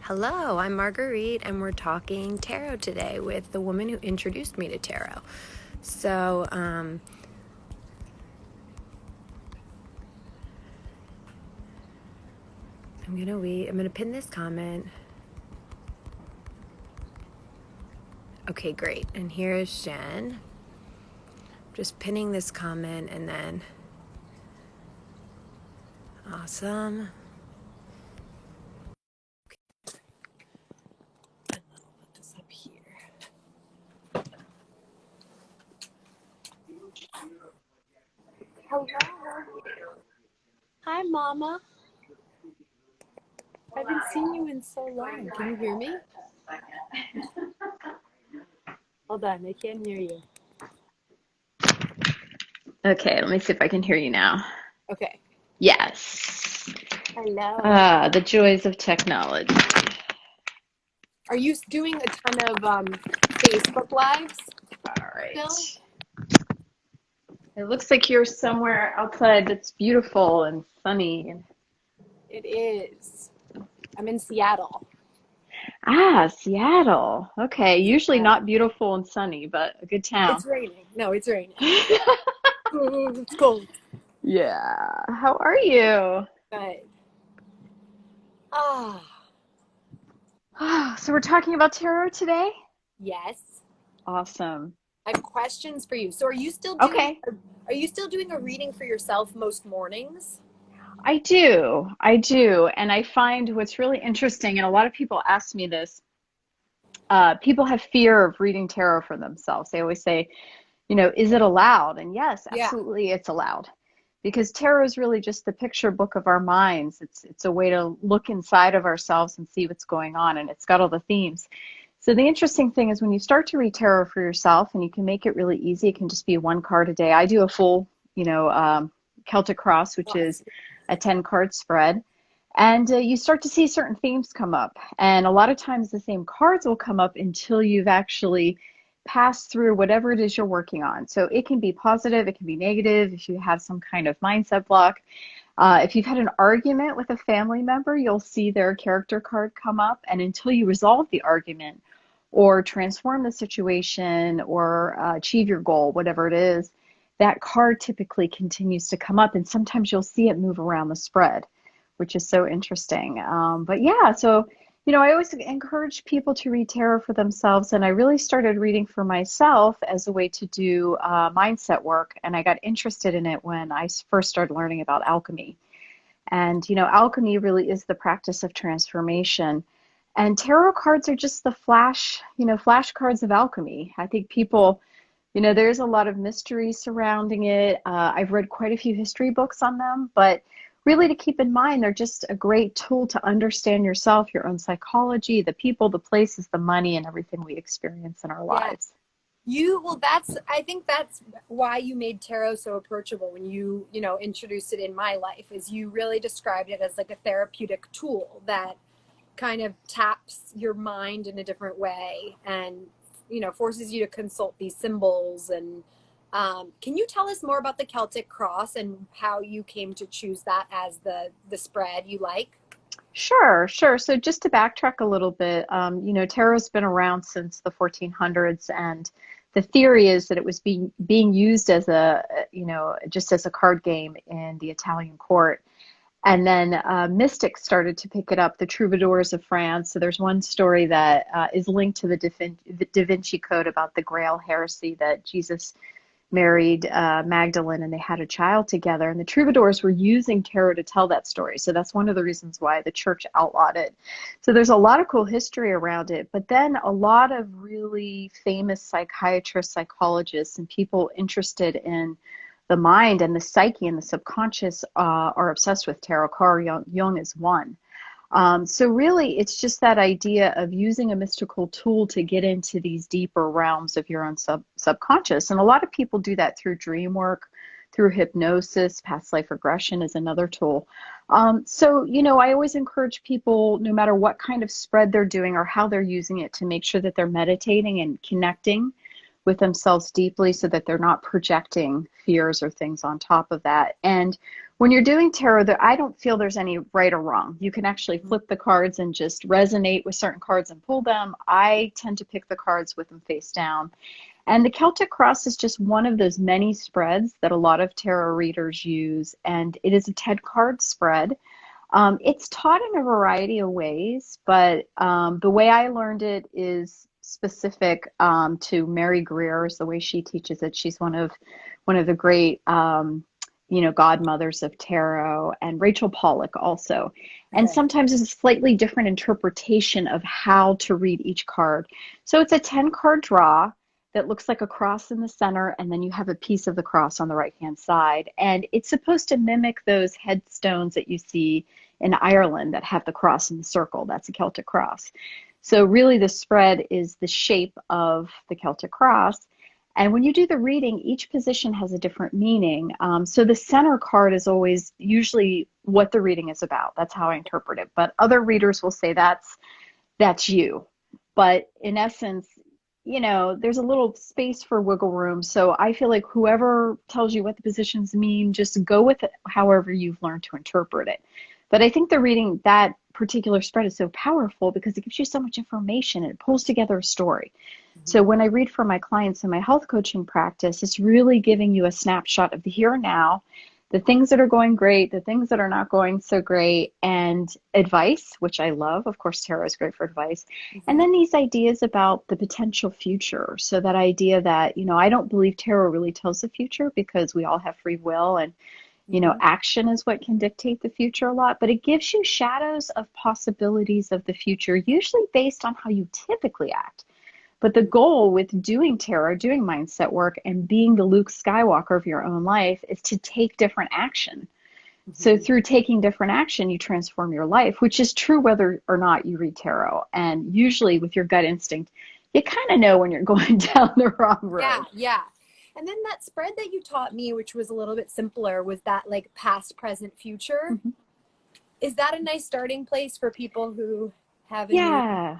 Hello, I'm Marguerite, and we're talking tarot today with the woman who introduced me to tarot. So, I'm gonna pin this comment. Okay, great. And here is Jen. Just pinning this comment, and then awesome. And then I'll put this up here. Hello. Hi, Mama. I haven't seen you in so long. Can you hear me? Hold on, I can't hear you. Okay, let me see if I can hear you now. Okay. Yes. Hello. The joys of technology. Are you doing a ton of Facebook Lives All right. still? It looks like you're somewhere outside that's beautiful and sunny. It is. I'm in Seattle. Seattle. Okay, usually Yeah. not beautiful and sunny, but a good town. It's raining. No, it's raining. Ooh, it's cold. Yeah. How are you? But ah, So we're talking about tarot today? yes. Awesome. I have questions for you. So Okay. are you still doing a reading for yourself most mornings? I do. I do. And I find what's really interesting, and a lot of people ask me this, people have fear of reading tarot for themselves. They always say, is it allowed? And yes, Yeah. absolutely, it's allowed. Because tarot is really just the picture book of our minds. It's a way to look inside of ourselves and see what's going on, and it's got all the themes. So the interesting thing is when you start to read tarot for yourself, and you can make it really easy, it can just be one card a day. I do a full, Celtic Cross, which is Awesome. a 10 card spread. And you start to see certain themes come up. And a lot of times the same cards will come up until you've actually passed through whatever it is you're working on. So it can be positive, it can be negative, if you have some kind of mindset block. If you've had an argument with a family member, you'll see their character card come up. And until you resolve the argument or transform the situation or achieve your goal, whatever it is, that card typically continues to come up. And sometimes you'll see it move around the spread, which is so interesting. But yeah, so, I always encourage people to read tarot for themselves. And I really started reading for myself as a way to do mindset work. And I got interested in it when I first started learning about alchemy. And, alchemy really is the practice of transformation. And tarot cards are just the flash cards of alchemy. I think people, there's a lot of mystery surrounding it. I've read quite a few history books on them, but really to keep in mind, they're just a great tool to understand yourself, your own psychology, the people, the places, the money, and everything we experience in our Yeah. lives. I think that's why you made tarot so approachable when you introduced it in my life, is you really described it as like a therapeutic tool that kind of taps your mind in a different way and forces you to consult these symbols. And can you tell us more about the Celtic Cross and how you came to choose that as the spread you like? Sure, sure. So just to backtrack a little bit, tarot's been around since the 1400s, and the theory is that it was being used as just as a card game in the Italian court. And then mystics started to pick it up, the troubadours of France. So there's one story that is linked to the Da Vinci Code about the Grail heresy, that Jesus married Magdalene and they had a child together. And the troubadours were using tarot to tell that story. So that's one of the reasons why the church outlawed it. So there's a lot of cool history around it. But then a lot of really famous psychiatrists, psychologists, and people interested in the mind and the psyche and the subconscious are obsessed with tarot. Carl Jung is one. So really, it's just that idea of using a mystical tool to get into these deeper realms of your own subconscious. And a lot of people do that through dream work, through hypnosis. Past life regression is another tool. So, I always encourage people, no matter what kind of spread they're doing or how they're using it, to make sure that they're meditating and connecting with themselves deeply so that they're not projecting fears or things on top of that. And when you're doing tarot, I don't feel there's any right or wrong. You can actually flip the cards and just resonate with certain cards and pull them. I tend to pick the cards with them face down. And the Celtic Cross is just one of those many spreads that a lot of tarot readers use. And it is a 10 card spread. It's taught in a variety of ways, but the way I learned it is specific to Mary Greer, is the way she teaches it. She's one of the great godmothers of tarot, and Rachel Pollack also. And Okay. sometimes it's a slightly different interpretation of how to read each card. So it's a 10 card draw that looks like a cross in the center, and then you have a piece of the cross on the right hand side. And it's supposed to mimic those headstones that you see in Ireland that have the cross in the circle. That's a Celtic cross. So really the spread is the shape of the Celtic cross. And when you do the reading, each position has a different meaning. So the center card is always usually what the reading is about. That's how I interpret it. But other readers will say that's you. But in essence, there's a little space for wiggle room. So I feel like whoever tells you what the positions mean, just go with it however you've learned to interpret it. But I think the reading, that particular spread, is so powerful because it gives you so much information. It pulls together a story. So when I read for my clients in my health coaching practice, it's really giving you a snapshot of the here and now, the things that are going great, the things that are not going so great, and advice, which I love. Of course, tarot is great for advice. And then these ideas about the potential future. So that idea that, I don't believe tarot really tells the future because we all have free will, and, action is what can dictate the future a lot. But it gives you shadows of possibilities of the future, usually based on how you typically act. But the goal with doing tarot, doing mindset work, and being the Luke Skywalker of your own life is to take different action. So through taking different action, you transform your life, which is true whether or not you read tarot. And usually with your gut instinct, you kind of know when you're going down the wrong road. Yeah. And then that spread that you taught me, which was a little bit simpler, was that like past, present, future. Is that a nice starting place for people who have a new Yeah.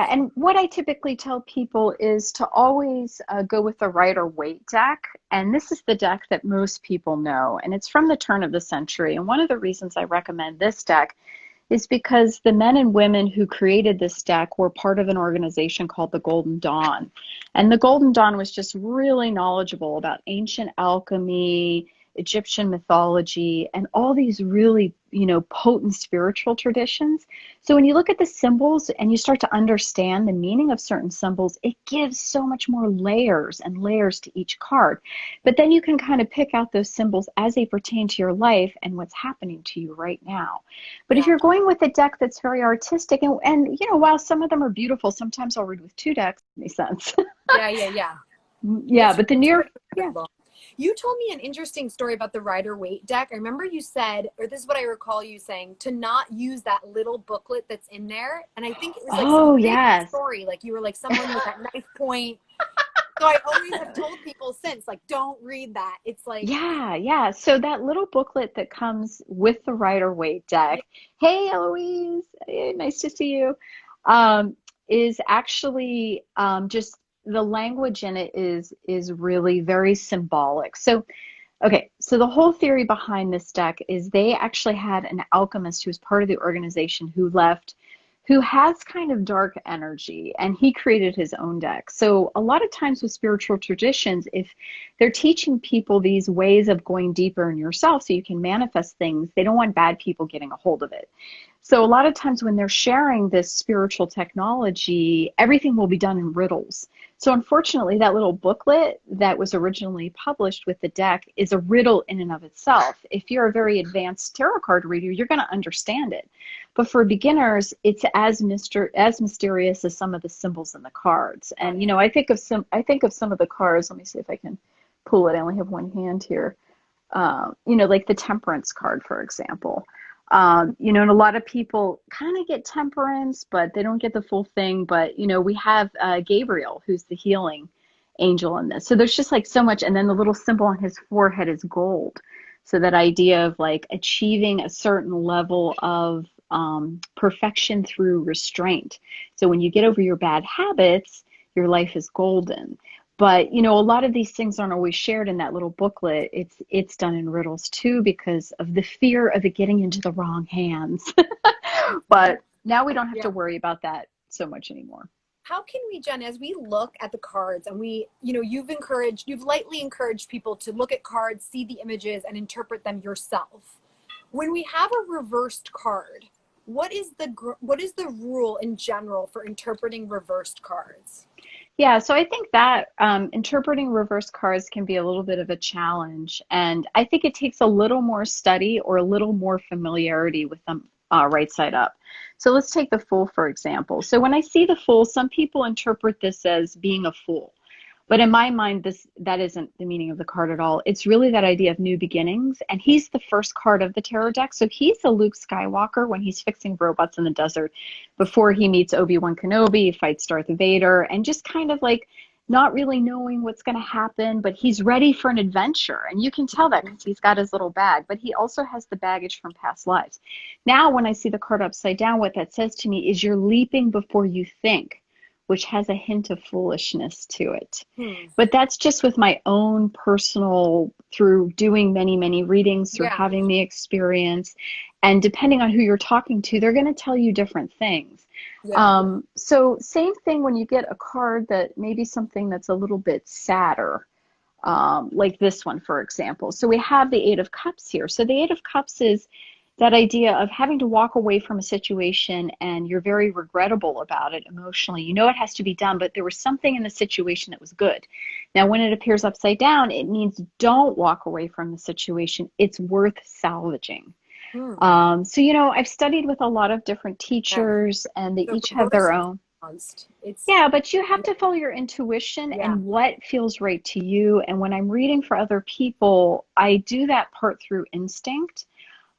And what I typically tell people is to always go with the Rider-Waite deck. And this is the deck that most people know. And it's from the turn of the century. And one of the reasons I recommend this deck is because the men and women who created this deck were part of an organization called the Golden Dawn. And the Golden Dawn was just really knowledgeable about ancient alchemy, Egyptian mythology, and all these really, potent spiritual traditions. So when you look at the symbols and you start to understand the meaning of certain symbols, it gives so much more layers and layers to each card. But then you can kind of pick out those symbols as they pertain to your life and what's happening to you right now. But if you're going with a deck that's very artistic, and while some of them are beautiful, sometimes I'll read with two decks. Makes sense. Yeah. But the near, You told me an interesting story about the Rider-Waite deck. I remember you said, or this is what I recall you saying, to not use that little booklet that's in there. And I think it was like some crazy story. Like you were like someone with that knife point. So I always have told people since, like, don't read that. It's like, yeah. So that little booklet that comes with the Rider-Waite deck, hey, Eloise, hey, nice to see you, is actually just the language in it is really very symbolic. So the whole theory behind this deck is they actually had an alchemist who was part of the organization who left, who has kind of dark energy, and he created his own deck. So a lot of times with spiritual traditions, if they're teaching people these ways of going deeper in yourself so you can manifest things, they don't want bad people getting a hold of it. So a lot of times when they're sharing this spiritual technology, everything will be done in riddles. So unfortunately, that little booklet that was originally published with the deck is a riddle in and of itself. If you're a very advanced tarot card reader, you're going to understand it. But for beginners, it's as mysterious as some of the symbols in the cards. And I think of some of the cards. Let me see if I can pull it. I only have one hand here. Like the Temperance card, for example. And a lot of people kind of get temperance, but they don't get the full thing. But, we have Gabriel, who's the healing angel in this. So there's just like so much. And then the little symbol on his forehead is gold. So that idea of like achieving a certain level of perfection through restraint. So when you get over your bad habits, your life is golden. But, you know, a lot of these things aren't always shared in that little booklet. It's done in riddles too because of the fear of it getting into the wrong hands. But now we don't have to Yeah. worry about that so much anymore. How can we, Jen, as we look at the cards and we, you've lightly encouraged people to look at cards, see the images, and interpret them yourself. When we have a reversed card, what is the rule in general for interpreting reversed cards? Yeah, so I think that interpreting reverse cards can be a little bit of a challenge. And I think it takes a little more study or a little more familiarity with them right side up. So let's take the Fool, for example. So when I see the Fool, some people interpret this as being a fool. But in my mind, that isn't the meaning of the card at all. It's really that idea of new beginnings. And he's the first card of the tarot deck. So he's a Luke Skywalker when he's fixing robots in the desert before he meets Obi-Wan Kenobi, fights Darth Vader, and just kind of like not really knowing what's going to happen, but he's ready for an adventure. And you can tell that because he's got his little bag, but he also has the baggage from past lives. Now, when I see the card upside down, what that says to me is you're leaping before you think, which has a hint of foolishness to it. But that's just with my own personal, through doing many, many readings, through Yeah. having the experience. And depending on who you're talking to, they're going to tell you different things. Yeah. So same thing when you get a card that maybe something that's a little bit sadder, like this one, for example. So we have the Eight of Cups here. So the Eight of Cups is that idea of having to walk away from a situation and you're very regrettable about it emotionally. You know it has to be done, but there was something in the situation that was good. Now, when it appears upside down, it means don't walk away from the situation. It's worth salvaging. Hmm. So, you know, I've studied with a lot of different Yeah. teachers and they The each have reverse their is own. balanced. It's Yeah, but you have to follow your intuition yeah. and what feels right to you. And when I'm reading for other people, I do that part through instinct.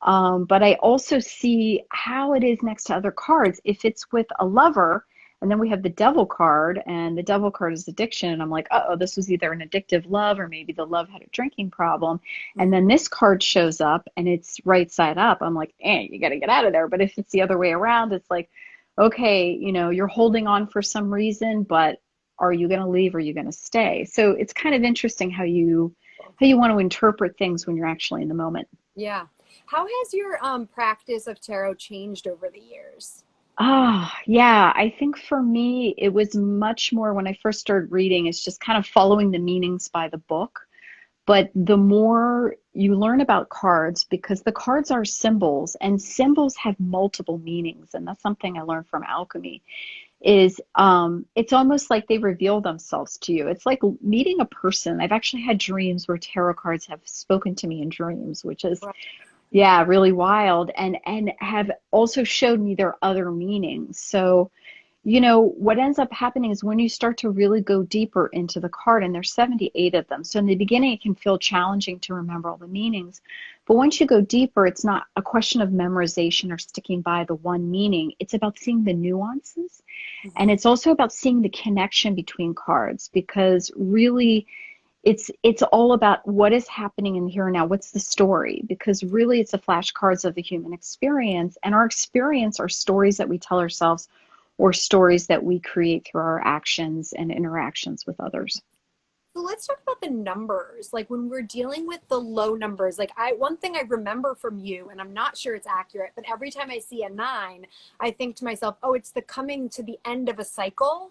But I also see how it is next to other cards. If it's with a lover, and then we have the devil card, and the devil card is addiction, and I'm like, uh-oh, this was either an addictive love or maybe the love had a drinking problem. And then this card shows up and it's right side up. I'm like, you got to get out of there. But if it's the other way around, it's like, okay, you know, you're holding on for some reason, but are you going to leave or are you going to stay? So it's kind of interesting how you want to interpret things when you're actually in the moment. Yeah. How has your practice of tarot changed over the years? Yeah. I think for me, it was much more when I first started reading, it's just kind of following the meanings by the book. But the more you learn about cards, because the cards are symbols and symbols have multiple meanings. And that's something I learned from alchemy is it's almost like they reveal themselves to you. It's like meeting a person. I've actually had dreams where tarot cards have spoken to me in dreams, which is Right. yeah, really wild, and have also showed me their other meanings. So, you know, what ends up happening is when you start to really go deeper into the card, and there's 78 of them. So in the beginning, it can feel challenging to remember all the meanings. But once you go deeper, it's not a question of memorization or sticking by the one meaning. It's about seeing the nuances. And it's also about seeing the connection between cards because really it's all about what is happening in the here and now. What's the story? Because really it's the flashcards of the human experience. And our experience are stories that we tell ourselves or stories that we create through our actions and interactions with others. So let's talk about the numbers. Like when we're dealing with the low numbers, like one thing I remember from you, and I'm not sure it's accurate, but every time I see a 9, I think to myself, oh, it's the coming to the end of a cycle.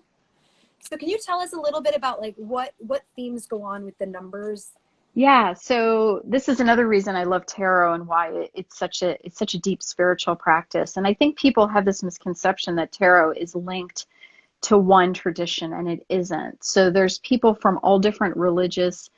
So can you tell us a little bit about like what themes go on with the numbers? Yeah, so this is another reason I love tarot and why it's such a deep spiritual practice. And I think people have this misconception that tarot is linked to one tradition, and it isn't. So there's people from all different religious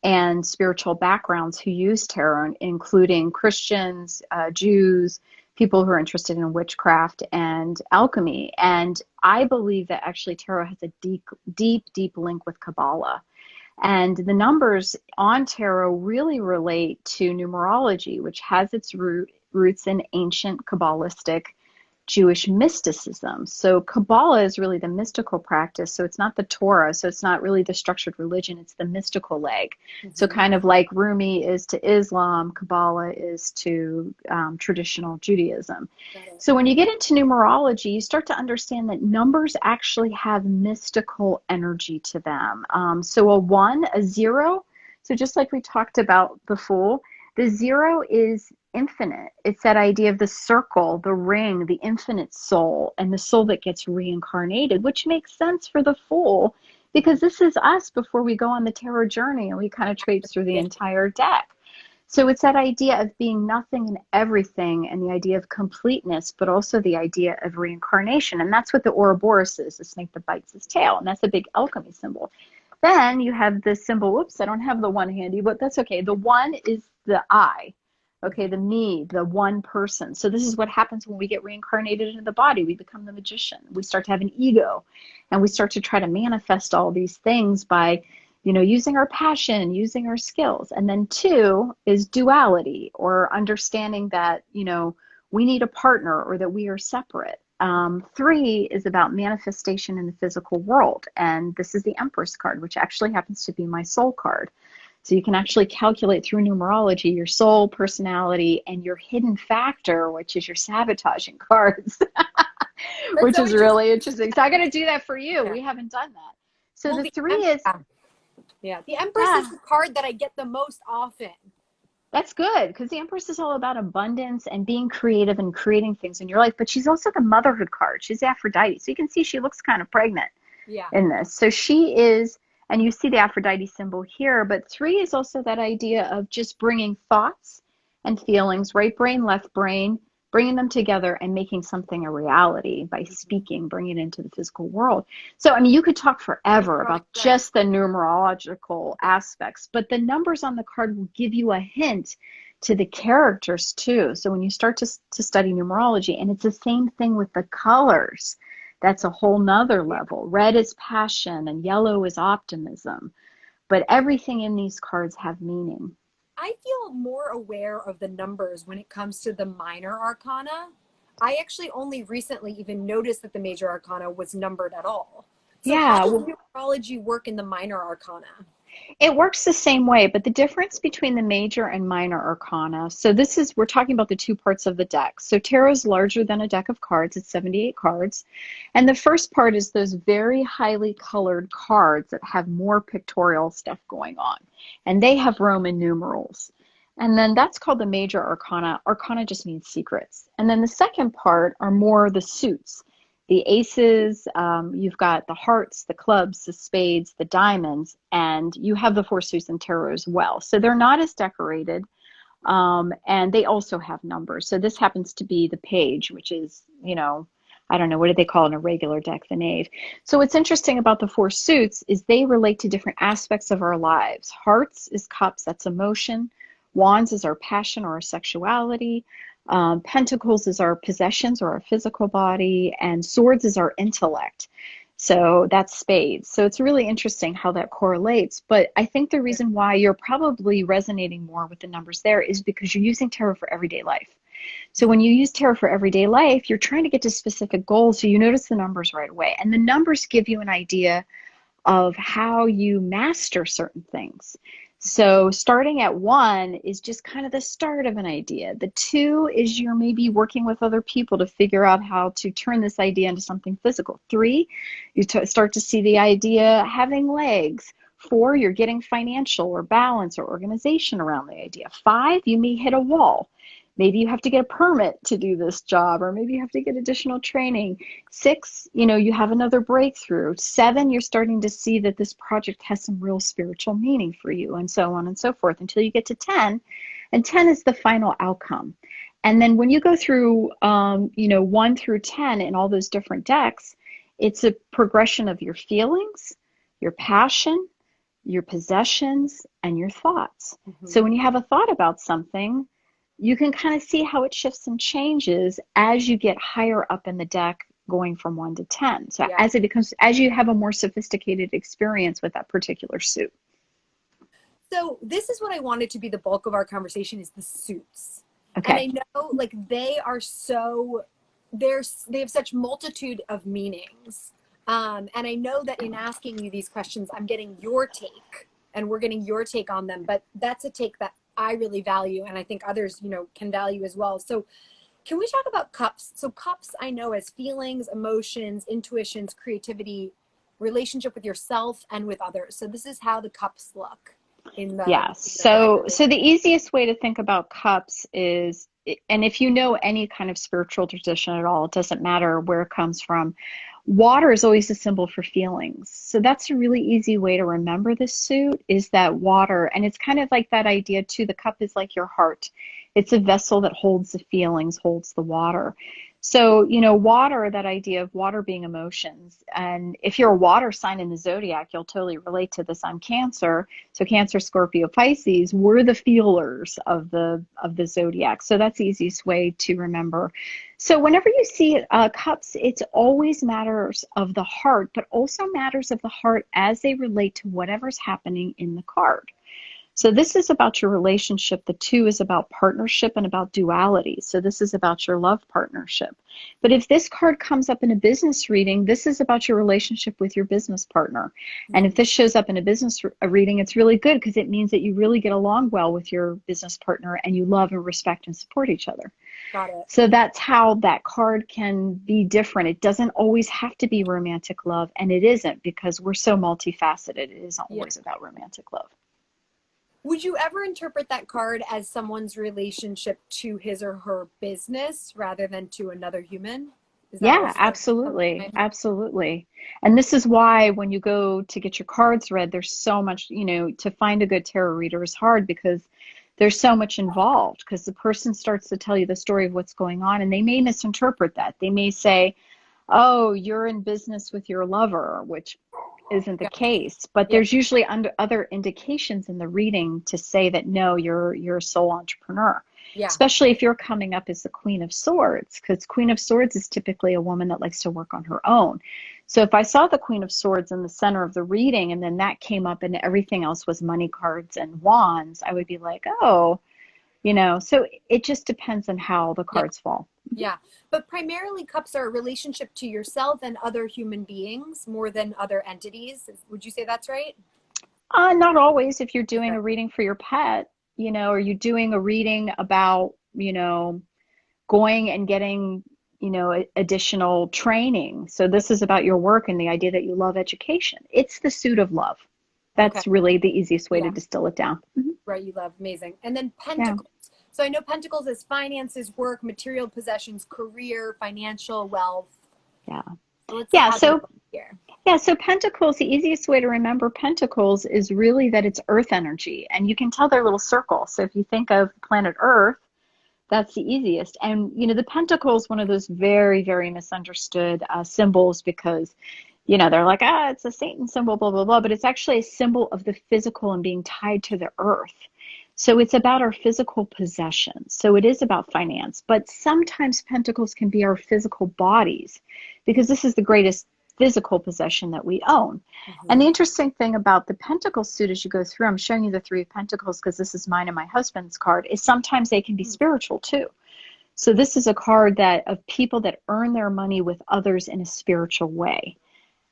and spiritual backgrounds who use tarot, including Christians, Jews, people who are interested in witchcraft and alchemy. And I believe that actually tarot has a deep, deep, deep link with Kabbalah. And the numbers on tarot really relate to numerology, which has its roots in ancient Kabbalistic Jewish mysticism. So Kabbalah is really the mystical practice. So it's not the Torah. So it's not really the structured religion. It's the mystical leg. So Mm-hmm. kind of like Rumi is to Islam, Kabbalah is to traditional Judaism. Got it. So when you get into numerology, you start to understand that numbers actually have mystical energy to them. So a 1, a 0. So just like we talked about the Fool, the 0 is infinite. It's that idea of the circle, the ring, the infinite soul, and the soul that gets reincarnated, which makes sense for the Fool because this is us before we go on the tarot journey and we kind of traipse through the Yeah. entire deck. So it's that idea of being nothing and everything and the idea of completeness, but also the idea of reincarnation. And that's what the Ouroboros is, the snake that bites his tail. And that's a big alchemy symbol. Then you have the symbol, whoops, I don't have the 1 handy, but that's okay. The 1 is the I, okay, the me, the one person. So this is what happens when we get reincarnated into the body. We become the magician. We start to have an ego, and we start to try to manifest all these things by, using our passion, using our skills. And then 2 is duality, or understanding that, we need a partner or that we are separate. 3 is about manifestation in the physical world. And this is the Empress card, which actually happens to be my soul card. So you can actually calculate through numerology your soul, personality, and your hidden factor, which is your sabotaging cards, which so is really interesting. So I'm going to do that for you. Yeah. We haven't done that. So Well, the 3 is, the Empress is the card that I get the most often. that's good, because the Empress is all about abundance and being creative and creating things in your life. But she's also the motherhood card. She's Aphrodite. So you can see she looks kind of pregnant in this. So she is, and you see the Aphrodite symbol here, but 3 is also that idea of just bringing thoughts and feelings, right brain, left brain, bringing them together and making something a reality by speaking, bringing it into the physical world. So, I mean, you could talk forever about just the numerological aspects, but the numbers on the card will give you a hint to the characters too. So when you start to study numerology, and it's the same thing with the colors, that's a whole nother level. Red is passion and yellow is optimism, but everything in these cards have meaning. I feel more aware of the numbers when it comes to the minor arcana. I actually only recently even noticed that the major arcana was numbered at all. So how Yeah, does well, numerology work in the minor arcana? it works the same way, but the difference between the major and minor arcana, so we're talking about the 2 parts of the deck. So tarot is larger than a deck of cards. It's 78 cards. And the first part is those very highly colored cards that have more pictorial stuff going on. And they have Roman numerals. And then that's called the major arcana. Arcana just means secrets. And then the second part are more the suits. The aces, you've got the hearts, the clubs, the spades, the diamonds, and you have the 4 suits in tarot as well. So they're not as decorated, and they also have numbers. So this happens to be the page, which is, I don't know, what do they call in a regular deck, the knave. So what's interesting about the 4 suits is they relate to different aspects of our lives. Hearts is cups, that's emotion. Wands is our passion or our sexuality. Pentacles is our possessions or our physical body, and swords is our intellect. So that's spades. So it's really interesting how that correlates. But I think the reason why you're probably resonating more with the numbers there is because you're using tarot for everyday life. So when you use tarot for everyday life, you're trying to get to specific goals. So you notice the numbers right away. And the numbers give you an idea of how you master certain things. So starting at 1 is just kind of the start of an idea. The 2 is you're maybe working with other people to figure out how to turn this idea into something physical. 3, you start to see the idea having legs. 4, you're getting financial or balance or organization around the idea. 5, you may hit a wall. Maybe you have to get a permit to do this job, or maybe you have to get additional training. 6, you have another breakthrough. 7, you're starting to see that this project has some real spiritual meaning for you, and so on and so forth, until you get to 10. And 10 is the final outcome. And then when you go through, 1 through 10 in all those different decks, it's a progression of your feelings, your passion, your possessions, and your thoughts. Mm-hmm. So when you have a thought about something, you can kind of see how it shifts and changes as you get higher up in the deck, going from 1 to 10. So as you have a more sophisticated experience with that particular suit. So this is what I wanted to be the bulk of our conversation, is the suits. Okay. And I know they are so they have such multitude of meanings. And I know that in asking you these questions, I'm getting your take and we're getting your take on them, but that's a take that I really value. And I think others, you know, can value as well. So can we talk about cups? So cups I know as feelings, emotions, intuitions, creativity, relationship with yourself and with others. So this is how the cups look in the, Yeah. So the easiest way to think about cups is, and if you know any kind of spiritual tradition at all, it doesn't matter where it comes from. Water is always a symbol for feelings. So that's a really easy way to remember this suit is that water. And it's kind of like that idea too. The cup is like your heart. It's a vessel that holds the feelings, holds the water. So, you know, water, that idea of water being emotions. And if you're a water sign in the zodiac, you'll totally relate to this. I'm Cancer. So Cancer, Scorpio, Pisces, we're the feelers of the zodiac. So that's the easiest way to remember. So whenever you see cups, it's always matters of the heart, but also matters of the heart as they relate to whatever's happening in the card. So this is about your relationship. The two is about partnership and about duality. So this is about your love partnership. But if this card comes up in a business reading, this is about your relationship with your business partner. And if this shows up in a business reading, it's really good because it means that you really get along well with your business partner and you love and respect and support each other. Got it. So that's how that card can be different. It doesn't always have to be romantic love, and it isn't because we're so multifaceted. It isn't always about romantic love. Would you ever interpret that card as someone's relationship to his or her business rather than to another human? Is that Yeah, also absolutely. something? Absolutely. And this is why when you go to get your cards read, there's so much, you know, to find a good tarot reader is hard because there's so much involved because the person starts to tell you the story of what's going on and they may misinterpret that. They may say, oh, you're in business with your lover, which isn't the Yeah. case, but Yeah. there's usually other indications in the reading to say that no, you're a sole entrepreneur. Yeah. Especially if you're coming up as the Queen of Swords, because Queen of Swords is typically a woman that likes to work on her own. So if I saw the Queen of Swords in the center of the reading and then that came up and everything else was money cards and wands, I would be like, oh, you know, so it just depends on how the Yeah. cards fall. Yeah. But primarily cups are a relationship to yourself and other human beings more than other entities. Would you say that's right? Not always. If you're doing Okay. a reading for your pet, you know, or you're doing a reading about, you know, going and getting, you know, additional training. So this is about your work and the idea that you love education. It's the suit of love. Okay. That's really the easiest way to Yeah. distill it down. Right. You love. Amazing. And then Yeah. pentacles. So I know pentacles is finances, work, material possessions, career, financial wealth. Yeah. So let's see Yeah. how they So look here. Yeah, so Pentacles, the easiest way to remember Pentacles is really that it's Earth energy, and you can tell they're little circles. So if you think of planet Earth, that's the easiest. And, you know, the Pentacle is one of those very, very misunderstood symbols because, you know, they're like, it's a Satan symbol, blah, blah, blah. But it's actually a symbol of the physical and being tied to the earth. So it's about our physical possessions. So it is about finance. But sometimes Pentacles can be our physical bodies because this is the greatest physical possession that we own. And the interesting thing about the Pentacle suit as you go through, I'm showing you the Three of Pentacles because this is mine and my husband's card, is sometimes they can be spiritual too. So this is a card that of people that earn their money with others in a spiritual way.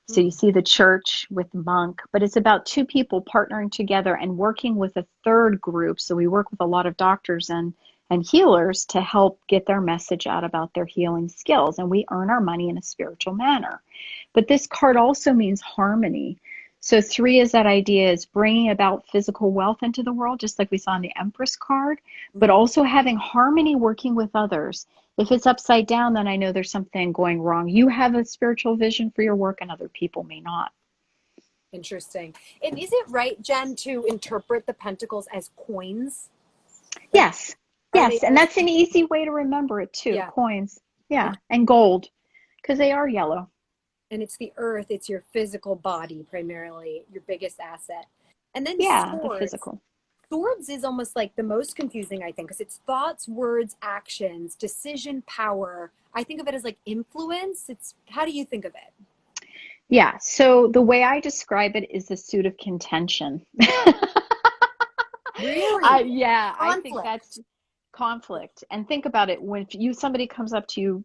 So you see the church with the monk, but it's about two people partnering together and working with a third group. So we work with a lot of doctors and healers to help get their message out about their healing skills. And we earn our money in a spiritual manner. But this card also means harmony. So three is that idea is bringing about physical wealth into the world, just like we saw in the Empress card, but also having harmony working with others. If it's upside down, then I know there's something going wrong. You have a spiritual vision for your work and other people may not. Interesting. And is it right, Jen, to interpret the pentacles as coins? Yes. Are they Yes. And also, that's an easy way to remember it too. yeah. Coins. Yeah. And gold because they are yellow. And it's the earth, it's your physical body primarily, your biggest asset. And then Yeah. The swords. physical. Swords is almost like the most confusing, I think, because it's thoughts, words, actions, decision, power. I think of it as like influence. It's how do you think of it? Yeah. So the way I describe it is the suit of contention. Really? Yeah, I think Conflict. that's conflict. And think about it when somebody comes up to you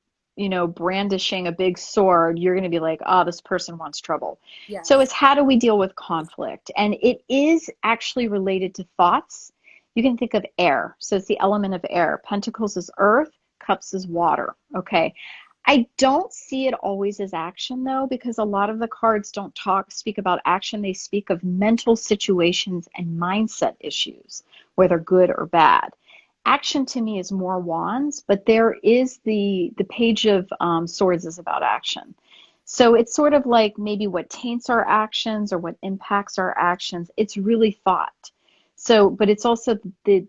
brandishing a big sword, you're going to be like, oh, this person wants trouble. So Yes. it's how do we deal with conflict? And it is actually related to thoughts. You can think of air. So it's the element of air. Pentacles is earth, cups is water. Okay. I don't see it always as action though, because a lot of the cards don't speak about action. They speak of mental situations and mindset issues, whether good or bad. Action to me is more wands, but there is the page of swords is about action. So it's sort of like maybe what taints our actions or what impacts our actions. It's really thought. So, but it's also the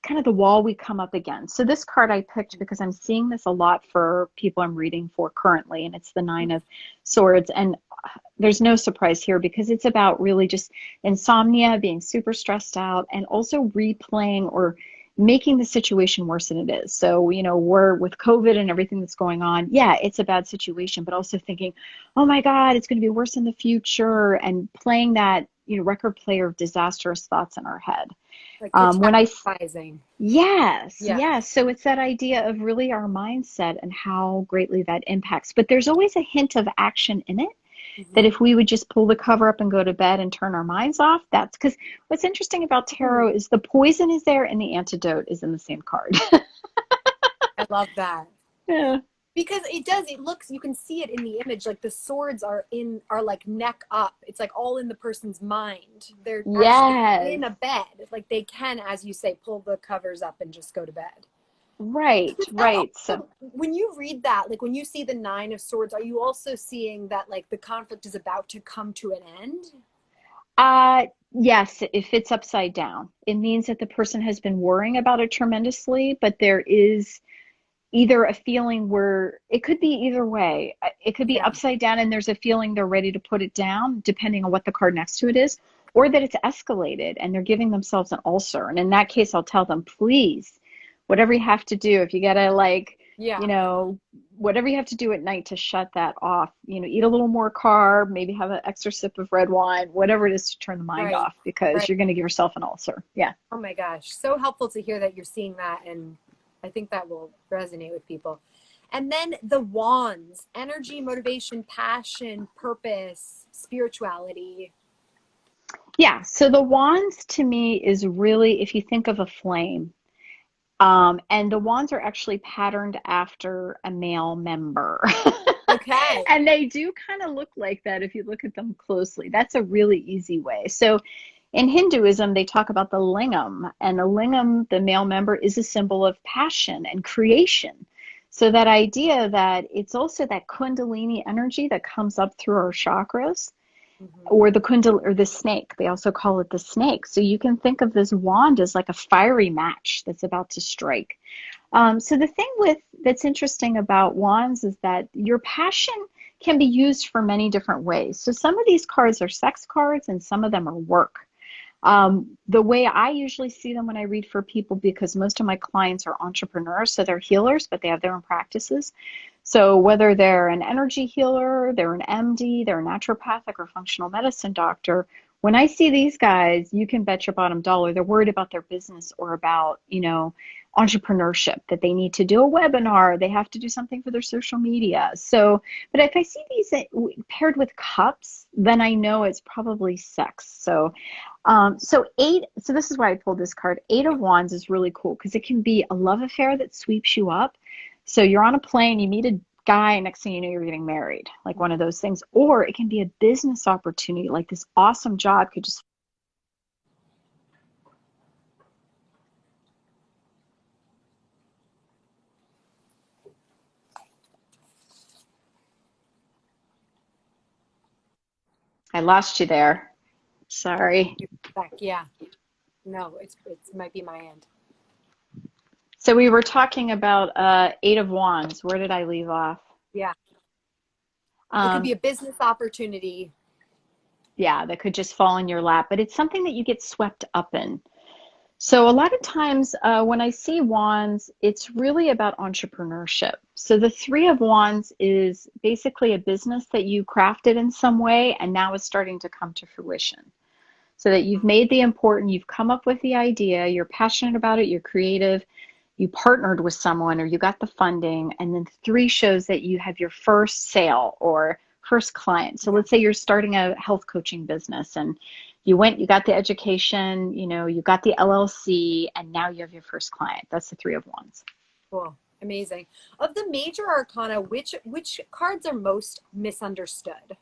kind of the wall we come up against. So this card I picked because I'm seeing this a lot for people I'm reading for currently, and it's the Nine of Swords. And there's no surprise here because it's about really just insomnia, being super stressed out, and also replaying or making the situation worse than it is. So, we're with COVID and everything that's going on. Yeah, it's a bad situation, but also thinking, oh my God, it's going to be worse in the future, and playing that, record player of disastrous thoughts in our head. Like When I catastrophizing. Yes, Yeah. yes. So it's that idea of really our mindset and how greatly that impacts. But there's always a hint of action in it that Hmm. if we would just pull the cover up and go to bed and turn our minds off, that's because what's interesting about tarot is the poison is there and the antidote is in the same card. I love that. Yeah. Because it looks, you can see it in the image, like the swords are like neck up. It's like all in the person's mind. They're actually Yes. in a bed. Like they can, as you say, pull the covers up and just go to bed. Right, Is that right. So also, when you read that, like when you see the Nine of Swords, are you also seeing that like the conflict is about to come to an end? yes, if it's upside down, it means that the person has been worrying about it tremendously, but there is either a feeling where it could be either way. It could be Yeah, upside down and there's a feeling they're ready to put it down, depending on what the card next to it is, or that it's escalated and they're giving themselves an ulcer. And in that case, I'll tell them, please, whatever you have to do, if you gotta you yeah, know, whatever you have to do at night to shut that off, eat a little more carb, maybe have an extra sip of red wine, whatever it is to turn the mind right, off, because right. you're going to give yourself an ulcer. Yeah. Oh my gosh, so helpful to hear that you're seeing that, and I think that will resonate with people. And then the wands, energy, motivation, passion, purpose, spirituality. Yeah. So the wands to me is really, if you think of a flame, and the wands are actually patterned after a male member. Okay. And they do kind of look like that if you look at them closely. That's a really easy way. So in Hinduism, they talk about the lingam, and the lingam, the male member, is a symbol of passion and creation. So that idea that it's also that kundalini energy that comes up through our chakras, Hmm. or the kundal or the snake. They also call it the snake. So you can think of this wand as like a fiery match that's about to strike. So the thing that's interesting about wands is that your passion can be used for many different ways. So some of these cards are sex cards and some of them are work. The way I usually see them when I read for people, because most of my clients are entrepreneurs, so they're healers, but they have their own practices. So whether they're an energy healer, they're an MD, they're a naturopathic or functional medicine doctor, when I see these guys, you can bet your bottom dollar they're worried about their business or about, entrepreneurship, that they need to do a webinar, they have to do something for their social media. So, but if I see these paired with cups, then I know it's probably sex. So this is why I pulled this card. Eight of Wands is really cool because it can be a love affair that sweeps you up. So you're on a plane, you meet a guy, next thing you know, you're getting married, like one of those things. Or it can be a business opportunity, like this awesome job could just. I lost you there. Sorry. Back, yeah. No, it might be my end. So we were talking about Eight of Wands. Where did I leave off? Yeah. It could be Um, a business opportunity. yeah, that could just fall in your lap, but it's something that you get swept up in. So a lot of times when I see wands, it's really about entrepreneurship. So the Three of Wands is basically a business that you crafted in some way, and now it's starting to come to fruition. So that you've made the important, you've come up with the idea, you're passionate about it, you're creative, you partnered with someone or you got the funding, and then 3 shows that you have your first sale or first client. So Yeah. let's say you're starting a health coaching business and you went, you got the education, you got the LLC, and now you have your first client. That's the 3 of Wands. Cool. Amazing. Of the major arcana, which cards are most misunderstood?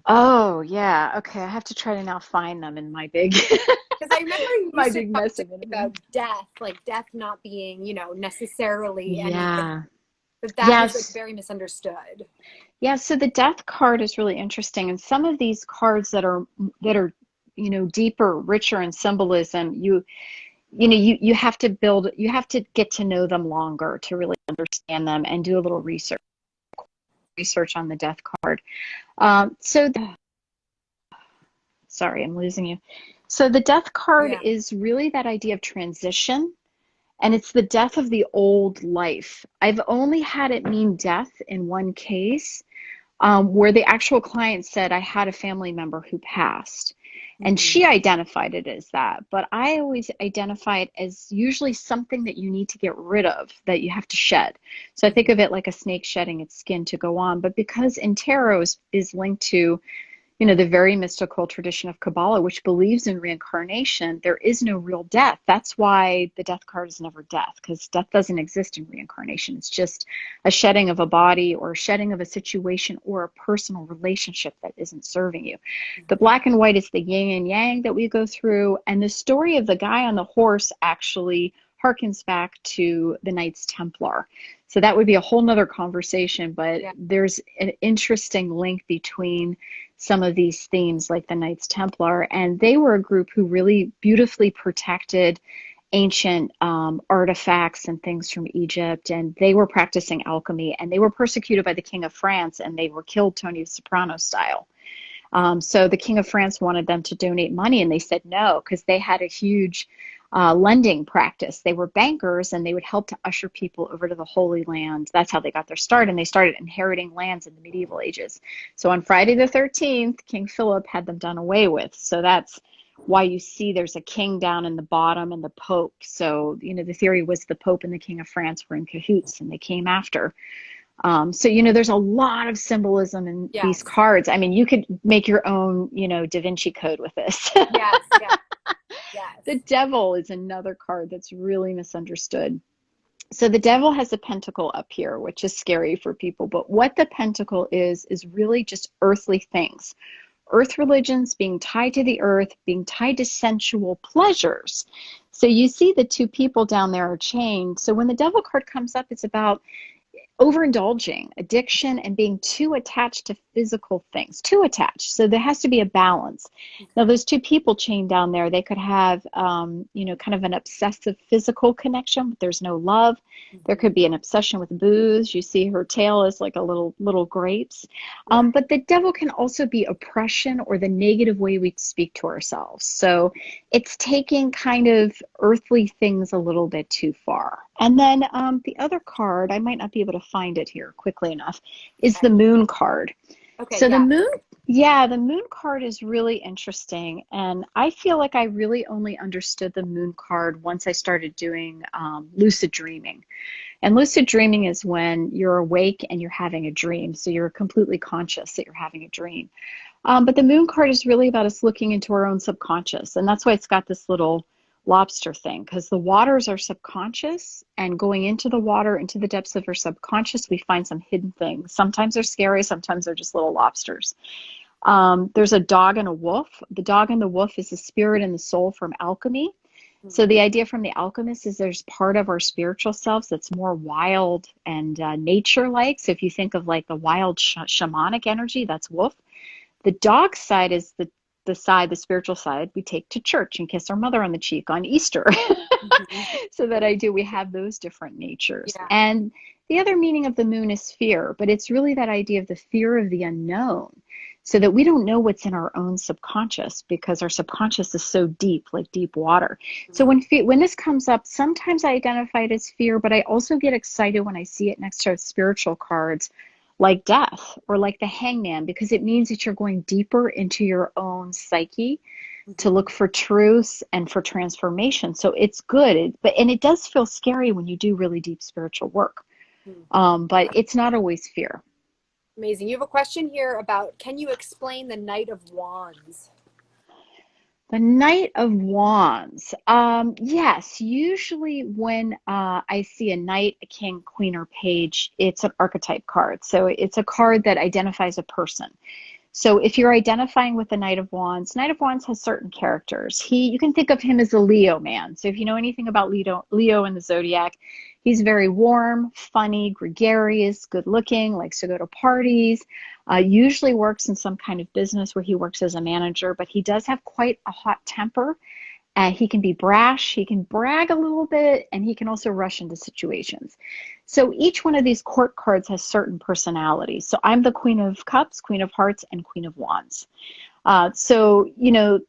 Oh, yeah. Okay, I have to try to now find them in my big Because I remember you my used to big talk mess to of me it. about death, like death not being, necessarily anything, Yeah. but that is like Yes. very misunderstood. Yeah, so the death card is really interesting, and some of these cards that are deeper, richer in symbolism, you have to build, you have to get to know them longer to really understand them and do a little research on the death card. So sorry, I'm losing you. So the death card Yeah. is really that idea of transition, and it's the death of the old life. I've only had it mean death in one case, where the actual client said, I had a family member who passed. And Hmm. she identified it as that. But I always identify it as usually something that you need to get rid of, that you have to shed. So I think of it like a snake shedding its skin to go on. But because in tarot is linked to the very mystical tradition of Kabbalah, which believes in reincarnation, there is no real death. That's why the death card is never death, because death doesn't exist in reincarnation. It's just a shedding of a body or a shedding of a situation or a personal relationship that isn't serving you. The black and white is the yin and yang that we go through. And the story of the guy on the horse actually harkens back to the Knights Templar. So that would be a whole nother conversation, but Yeah. there's an interesting link between some of these themes like the Knights Templar, and they were a group who really beautifully protected ancient artifacts and things from Egypt, and they were practicing alchemy, and they were persecuted by the King of France, and they were killed Tony Soprano style. So the King of France wanted them to donate money, and they said no, because they had a huge lending practice. They were bankers, and they would help to usher people over to the Holy Land. That's how they got their start, and they started inheriting lands in the medieval ages. So on Friday the 13th, King Philip had them done away with. So that's why you see there's a king down in the bottom and the Pope. So, the theory was the Pope and the King of France were in cahoots, and they came after. So, there's a lot of symbolism in these Yes. cards. I mean, you could make your own, Da Vinci Code with this. Yes. Yes. The Yes. devil is another card that's really misunderstood. So the devil has a pentacle up here, which is scary for people. But what the pentacle is really just earthly things. Earth religions being tied to the earth, being tied to sensual pleasures. So you see the 2 people down there are chained. So when the devil card comes up, it's about overindulging, addiction, and being too attached to physical things, too attached. So there has to be a balance. Now, those 2 people chained down there, they could have, kind of an obsessive physical connection, but there's no love. There Hmm. could be an obsession with booze. You see her tail is like a little grapes. Yeah. But the devil can also be oppression or the negative way we speak to ourselves. So it's taking kind of earthly things a little bit too far. And then the other card, I might not be able to find it here quickly enough, is Okay. the moon card. Okay. So Yeah. the moon card is really interesting. And I feel like I really only understood the moon card once I started doing lucid dreaming. And lucid dreaming is when you're awake and you're having a dream. So you're completely conscious that you're having a dream. But the moon card is really about us looking into our own subconscious. And that's why it's got this little lobster thing, because the waters are subconscious, and going into the water, into the depths of our subconscious, we find some hidden things. Sometimes they're scary, sometimes they're just little lobsters. There's a dog and a wolf. The dog and the wolf is the spirit and the soul from alchemy. So Hmm. the idea from the alchemist is there's part of our spiritual selves that's more wild and nature-like. So if you think of like the wild shamanic energy, that's wolf. The dog side is the spiritual side we take to church and kiss our mother on the cheek on Easter. Hmm. So that I do, we have those different natures. Yeah. And the other meaning of the moon is fear, but it's really that idea of the fear of the unknown. So that we don't know what's in our own subconscious, because our subconscious is so deep, like deep water. So when this comes up, sometimes I identify it as fear, but I also get excited when I see it next to spiritual cards like death or like the hangman, because it means that you're going deeper into your own psyche. to look for truths and for transformation. So it's good, and it does feel scary when you do really deep spiritual work. But it's not always fear. Amazing. You have a question here about, can you explain the Knight of Wands? The Knight of Wands. Yes, usually when I see a knight, a king, queen, or page, it's an archetype card. So it's a card that identifies a person. So if you're identifying with the Knight of Wands has certain characters. You can think of him as a Leo man. So if you know anything about Leo in the zodiac, he's very warm, funny, gregarious, good looking, likes to go to parties, usually works in some kind of business where he works as a manager, but he does have quite a hot temper. He can be brash, he can brag a little bit, and he can also rush into situations. So each one of these court cards has certain personalities. So I'm the Queen of Cups, Queen of Hearts, and Queen of Wands. So,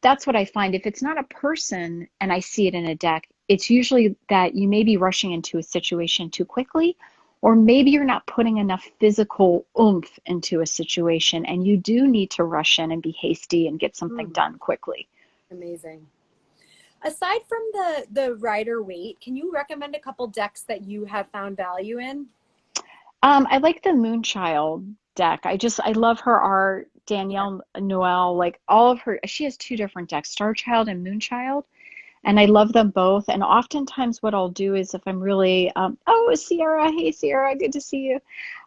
that's what I find. If it's not a person and I see it in a deck, it's usually that you may be rushing into a situation too quickly, or maybe you're not putting enough physical oomph into a situation, and you do need to rush in and be hasty and get something done quickly. Amazing. Aside from the Rider Waite, can you recommend a couple decks that you have found value in? I like the Moonchild deck. I love her art. Danielle Noel, like all of her, she has two different decks, Star Child and Moonchild, and I love them both. And oftentimes what I'll do is if I'm really, oh, Sierra, hey Sierra, good to see you.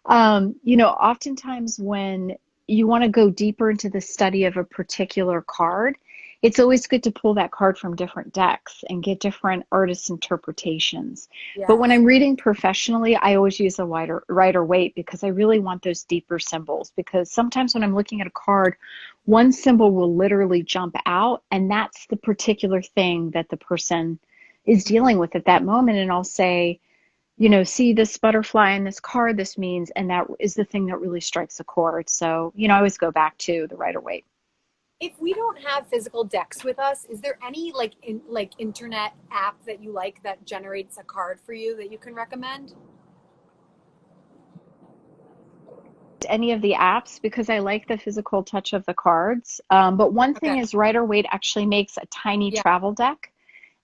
Oftentimes when you want to go deeper into the study of a particular card, it's always good to pull that card from different decks and get different artist interpretations. But when I'm reading professionally, I always use a Rider Waite because I really want those deeper symbols. Because sometimes when I'm looking at a card, one symbol will literally jump out, and that's the particular thing that the person is dealing with at that moment. And I'll say, see this butterfly in this card, this means, and that is the thing that really strikes a chord. So, I always go back to the Rider Waite. If we don't have physical decks with us, is there any internet app that you like that generates a card for you that you can recommend? Any of the apps because I like the physical touch of the cards. But one thing is Rider Waite actually makes a tiny travel deck,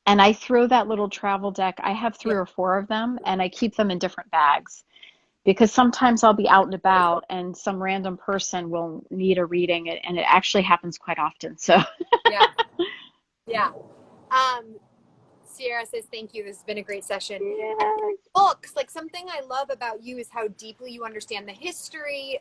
and I throw that little travel deck. I have 3 or 4 of them, and I keep them in different bags. Because sometimes I'll be out and about and some random person will need a reading, and it actually happens quite often. So yeah. Sierra says, thank you. This has been a great session. Yeah. Books, like something I love about you is how deeply you understand the history.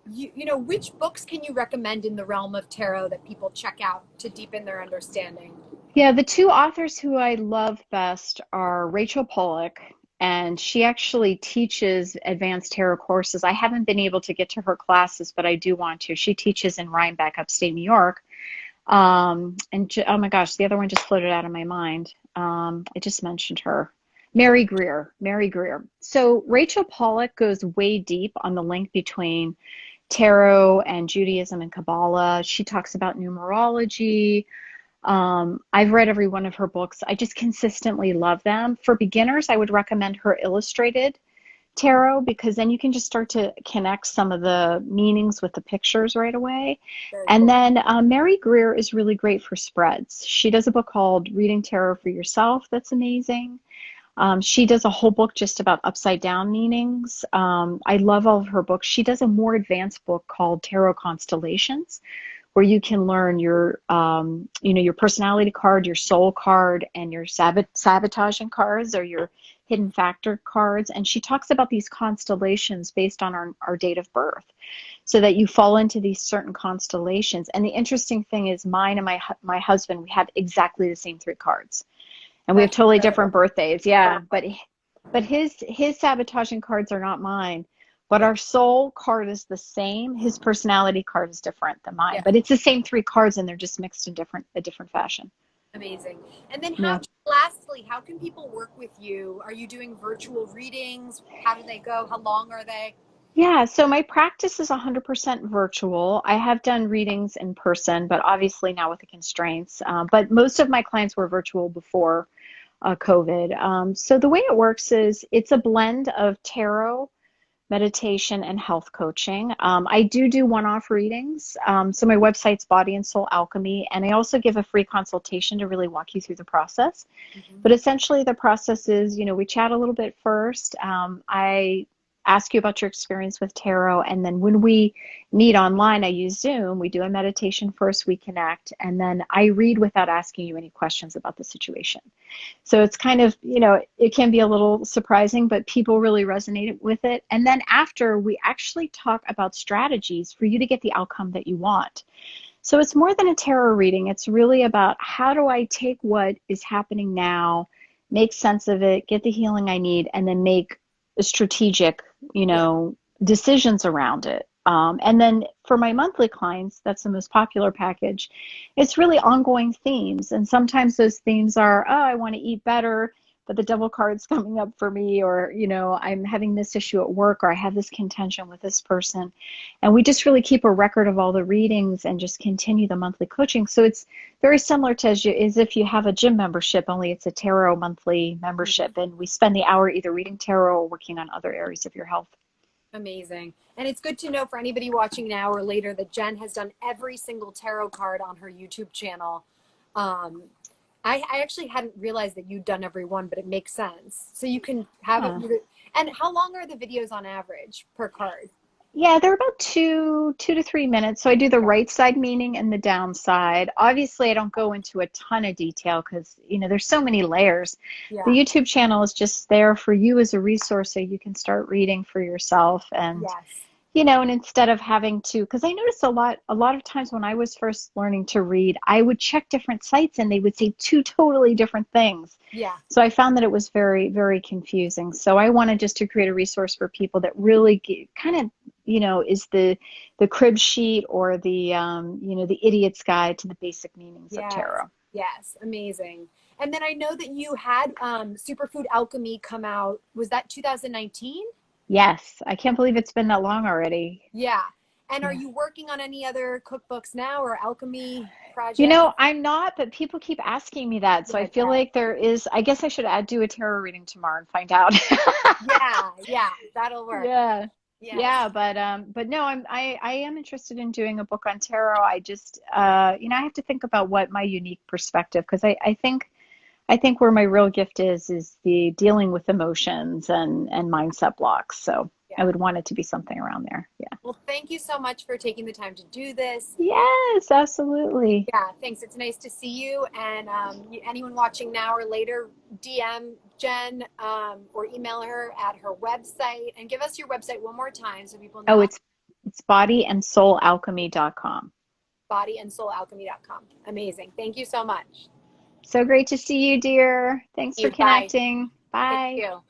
Which books can you recommend in the realm of tarot that people check out to deepen their understanding? Yeah, the 2 authors who I love best are Rachel Pollack, and she actually teaches advanced tarot courses. I haven't been able to get to her classes, but I do want to. She teaches in Rhinebeck, upstate New York. Oh my gosh, the other one just floated out of my mind. I just mentioned her. Mary Greer. So Rachel Pollack goes way deep on the link between tarot and Judaism and Kabbalah. She talks about numerology. I've read every one of her books. I just consistently love them. For beginners, I would recommend her illustrated tarot because then you can just start to connect some of the meanings with the pictures right away. And then Mary Greer is really great for spreads. She does a book called Reading Tarot for Yourself that's amazing. She does a whole book just about upside down meanings. I love all of her books. She does a more advanced book called Tarot Constellations, where you can learn your personality card, your soul card, and your sabotaging cards or your hidden factor cards. And she talks about these constellations based on our date of birth so that you fall into these certain constellations. And the interesting thing is mine and my husband, we have exactly the same 3 cards. And we have totally different birthdays. Yeah. But his sabotaging cards are not mine. But our soul card is the same. His personality card is different than mine. But it's the same 3 cards, and they're just mixed in a different fashion. Amazing. And then lastly, how can people work with you? Are you doing virtual readings? How do they go? How long are they? Yeah, so my practice is 100% virtual. I have done readings in person, but obviously now with the constraints. But most of my clients were virtual before COVID. So the way it works is it's a blend of tarot, meditation, and health coaching. I do one-off readings. So my website's Body and Soul Alchemy, and I also give a free consultation to really walk you through the process. Mm-hmm. But essentially the process is, we chat a little bit first. I ask you about your experience with tarot, and then when we meet online, I use Zoom. We do a meditation first, we connect, and then I read without asking you any questions about the situation. So it's kind of, it can be a little surprising, but people really resonate with it. And then after, we actually talk about strategies for you to get the outcome that you want. So it's more than a tarot reading. It's really about, how do I take what is happening now, make sense of it, get the healing I need, and then make a strategic, decisions around it. And then for my monthly clients, that's the most popular package. It's really ongoing themes. And sometimes those themes are, oh, I want to eat better, but the devil card's coming up for me, or, I'm having this issue at work, or I have this contention with this person. And we just really keep a record of all the readings and just continue the monthly coaching. So it's very similar to as if you have a gym membership, only it's a tarot monthly membership. And we spend the hour either reading tarot or working on other areas of your health. Amazing. And it's good to know for anybody watching now or later that Jen has done every single tarot card on her YouTube channel. I actually hadn't realized that you'd done every one, but it makes sense. So you can have it. And how long are the videos on average per card? Yeah, they're about 2 to 3 minutes. So I do the right side meaning and the downside. Obviously, I don't go into a ton of detail because, there's so many layers. Yeah. The YouTube channel is just there for you as a resource so you can start reading for yourself. And, Yes. and instead of having to, because I noticed a lot of times when I was first learning to read, I would check different sites and they would say two totally different things. Yeah. So I found that it was very, very confusing. So I wanted just to create a resource for people that really kind of, is the crib sheet or the, the idiot's guide to the basic meanings of tarot. Yes. Amazing. And then I know that you had Superfood Alchemy come out. Was that 2019? Yes. I can't believe it's been that long already. Yeah. And are you working on any other cookbooks now or alchemy projects? I'm not, but people keep asking me that. So I feel like there is, I guess I should do a tarot reading tomorrow and find out. Yeah, that'll work. Yeah. Yes. Yeah, but no, I am interested in doing a book on tarot. I just I have to think about what my unique perspective, because I think where my real gift is the dealing with emotions and mindset blocks. So I would want it to be something around there. Yeah. Well, thank you so much for taking the time to do this. Yes, absolutely. Yeah, thanks. It's nice to see you. And anyone watching now or later, DM Jen or email her at her website, and give us your website one more time so people know. Oh, it's bodyandsoulalchemy.com. Bodyandsoulalchemy.com. Amazing. Thank you so much. So great to see you, dear. Thanks for connecting. Bye. Thank you.